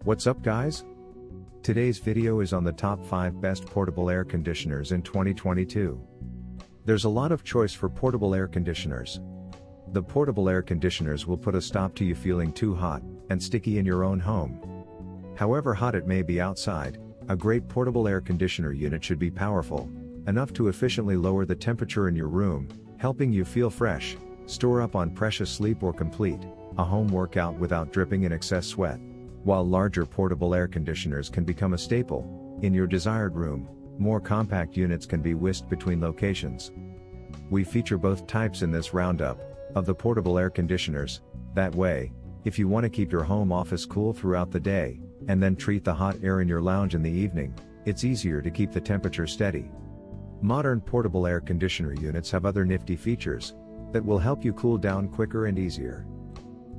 What's up guys? Today's video is on the top 5 best portable air conditioners in 2022. There's a lot of choice for portable air conditioners. The portable air conditioners will put a stop to you feeling too hot and sticky in your own home. However hot it may be outside, a great portable air conditioner unit should be powerful enough to efficiently lower the temperature in your room, helping you feel fresh, store up on precious sleep, or complete a home workout without dripping in excess sweat. While larger portable air conditioners can become a staple in your desired room, more compact units can be whisked between locations. We feature both types in this roundup of the portable air conditioners. That way, if you want to keep your home office cool throughout the day, and then treat the hot air in your lounge in the evening, it's easier to keep the temperature steady. Modern portable air conditioner units have other nifty features that will help you cool down quicker and easier.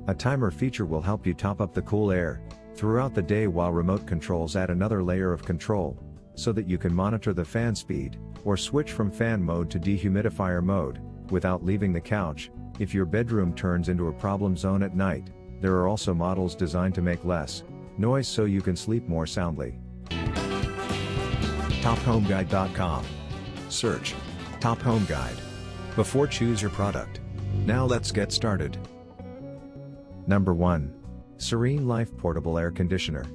A timer feature will help you top up the cool air throughout the day, while remote controls add another layer of control, so that you can monitor the fan speed, or switch from fan mode to dehumidifier mode, without leaving the couch. If your bedroom turns into a problem zone at night, there are also models designed to make less noise so you can sleep more soundly. TopHomeGuide.com. Search Top Home Guide before choose your product. Now let's get started. Number 1. Serene Life Portable Air Conditioner.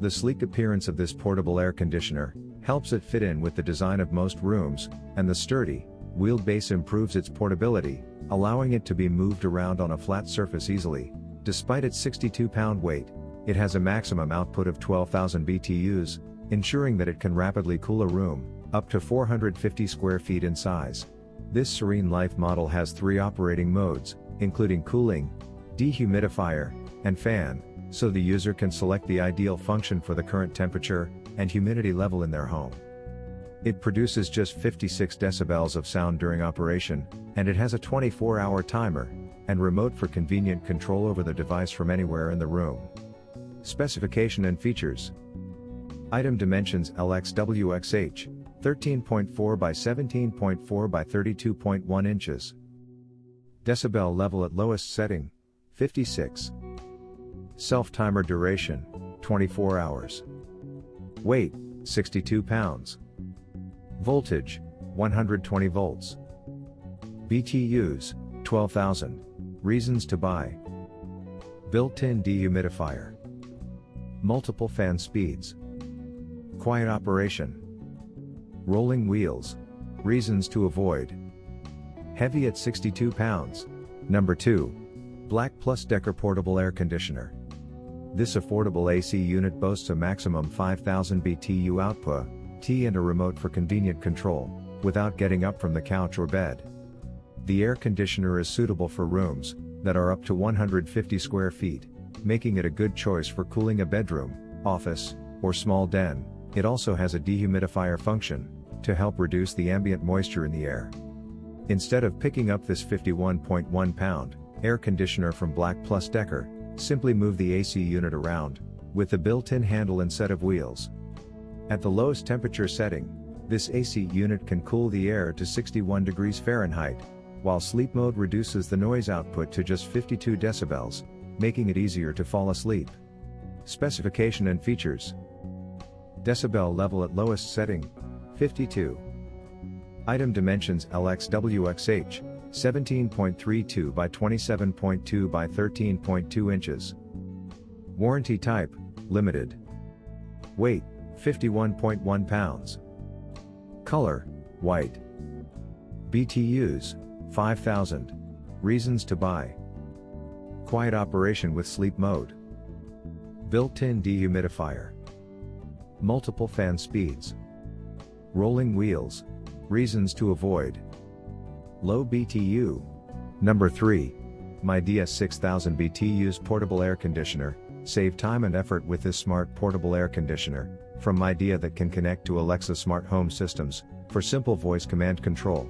The sleek appearance of this portable air conditioner helps it fit in with the design of most rooms, and the sturdy, wheeled base improves its portability, allowing it to be moved around on a flat surface easily. Despite its 62-pound weight, it has a maximum output of 12,000 BTUs, ensuring that it can rapidly cool a room up to 450 square feet in size. This Serene Life model has 3 operating modes, including cooling, dehumidifier, and fan, so the user can select the ideal function for the current temperature and humidity level in their home. It produces just 56 decibels of sound during operation, and it has a 24-hour timer and remote for convenient control over the device from anywhere in the room. Specification and features. Item dimensions: LXWXH, 13.4 by 17.4 by 32.1 inches. Decibel level at lowest setting, 56. Self-timer duration, 24 hours. Weight, 62 pounds. Voltage, 120 volts. BTUs, 12,000. Reasons to buy. Built-in dehumidifier. Multiple fan speeds. Quiet operation. Rolling wheels. Reasons to avoid. Heavy at 62 pounds. Number 2. Black Plus Decker Portable Air Conditioner. This affordable AC unit boasts a maximum 5,000 BTU output, and a remote for convenient control, without getting up from the couch or bed. The air conditioner is suitable for rooms that are up to 150 square feet, making it a good choice for cooling a bedroom, office, or small den. It also has a dehumidifier function to help reduce the ambient moisture in the air. Instead of picking up this 51.1 pound air conditioner from Black Plus Decker, simply move the AC unit around with the built-in handle and set of wheels. At the lowest temperature setting, this AC unit can cool the air to 61 degrees Fahrenheit, while sleep mode reduces the noise output to just 52 decibels, making it easier to fall asleep. Specification and features. Decibel level at lowest setting, 52. Item dimensions: LXWXH, 17.32 by 27.2 by 13.2 inches. Warranty type, limited. Weight, 51.1 pounds. Color, white. BTUs, 5,000. Reasons to buy. Quiet operation with sleep mode. Built-in dehumidifier. Multiple fan speeds. Rolling wheels. Reasons to avoid. Low BTU. Number 3. Midea 6000 BTUs Portable Air Conditioner. Save time and effort with this smart portable air conditioner from Midea that can connect to Alexa smart home systems for simple voice command control.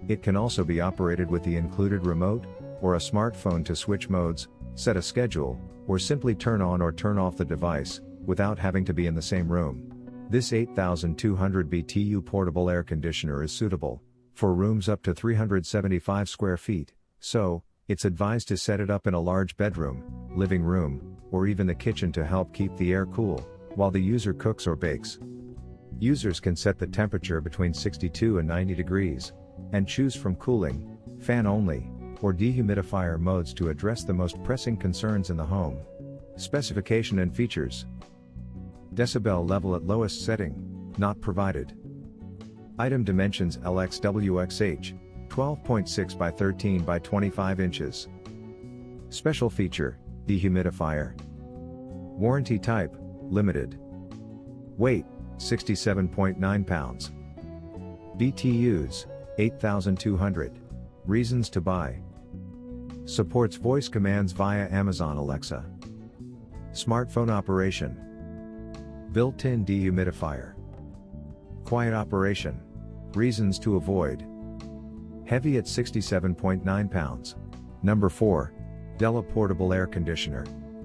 It can also be operated with the included remote or a smartphone to switch modes, set a schedule, or simply turn on or turn off the device without having to be in the same room. This 8,200 BTU portable air conditioner is suitable for rooms up to 375 square feet, so it's advised to set it up in a large bedroom, living room, or even the kitchen to help keep the air cool, while the user cooks or bakes. Users can set the temperature between 62 and 90 degrees, and choose from cooling, fan only, or dehumidifier modes to address the most pressing concerns in the home. Specification and features. Decibel level at lowest setting, not provided. Item dimensions LXWXH, 12.6 by 13 by 25 inches. Special feature, dehumidifier. Warranty type, limited. Weight, 67.9 pounds. BTUs, 8,200. Reasons to buy. Supports voice commands via Amazon Alexa. Smartphone operation. Built-in dehumidifier. Quiet operation. Reasons to avoid. Heavy at 67.9 pounds. Number 4. Della Portable Air Conditioner.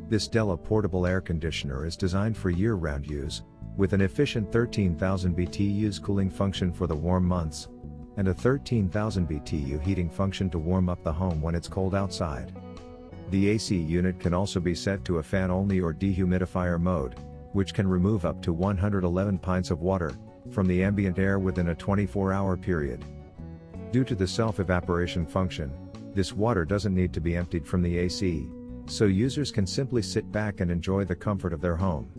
This Della Portable Air Conditioner is designed for year-round use, with an efficient 13,000 BTUs cooling function for the warm months, and a 13,000 BTU heating function to warm up the home when it's cold outside. The AC unit can also be set to a fan-only or dehumidifier mode, which can remove up to 111 pints of water from the ambient air within a 24-hour period. Due to the self-evaporation function, this water doesn't need to be emptied from the AC, so users can simply sit back and enjoy the comfort of their home.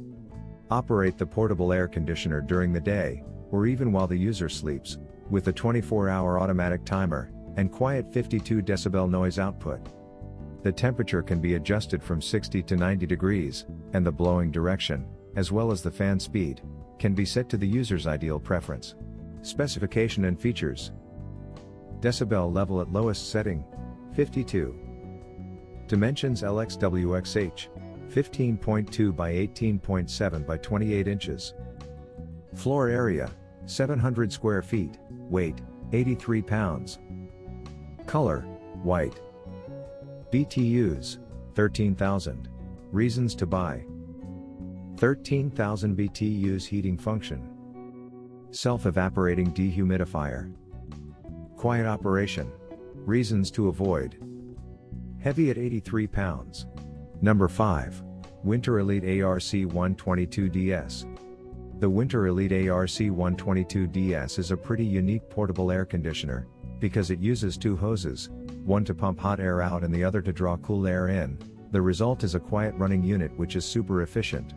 Operate the portable air conditioner during the day, or even while the user sleeps, with a 24-hour automatic timer, and quiet 52 decibel noise output. The temperature can be adjusted from 60 to 90 degrees, and the blowing direction, as well as the fan speed, can be set to the user's ideal preference. Specification and features. Decibel level at lowest setting, 52. Dimensions LXWXH, 15.2 by 18.7 by 28 inches. Floor area, 700 square feet, weight, 83 pounds. Color, white. BTUs, 13,000. Reasons to buy. 13,000 BTUs heating function. Self-evaporating dehumidifier. Quiet operation. Reasons to avoid. Heavy at 83 pounds. Number 5. Winter Elite ARC122DS. The Winter Elite ARC122DS is a pretty unique portable air conditioner, because it uses two hoses, one to pump hot air out and the other to draw cool air in. The result is a quiet running unit which is super efficient.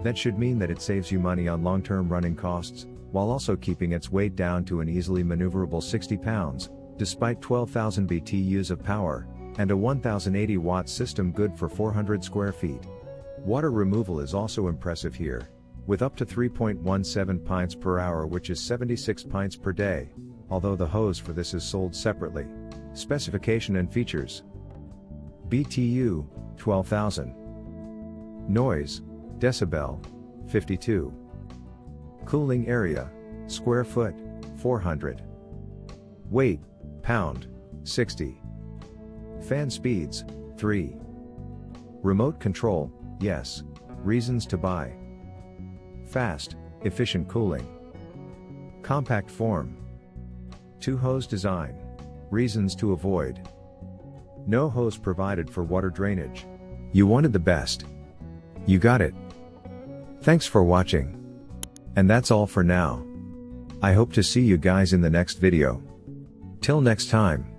That should mean that it saves you money on long-term running costs, while also keeping its weight down to an easily maneuverable 60 pounds, despite 12,000 BTUs of power, and a 1080 watt system good for 400 square feet. Water removal is also impressive here, with up to 3.17 pints per hour, which is 76 pints per day, although the hose for this is sold separately. Specification and features. BTU, 12,000. Noise, decibel, 52. Cooling area, square foot, 400. Weight, pound, 60. Fan speeds, 3. Remote control, yes. Reasons to buy. Fast, efficient cooling. Compact form. Two-hose design. Reasons to avoid. No hose provided for water drainage. You wanted the best. You got it. Thanks for watching. And that's all for now. I hope to see you guys in the next video. Till next time.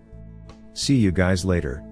See you guys later.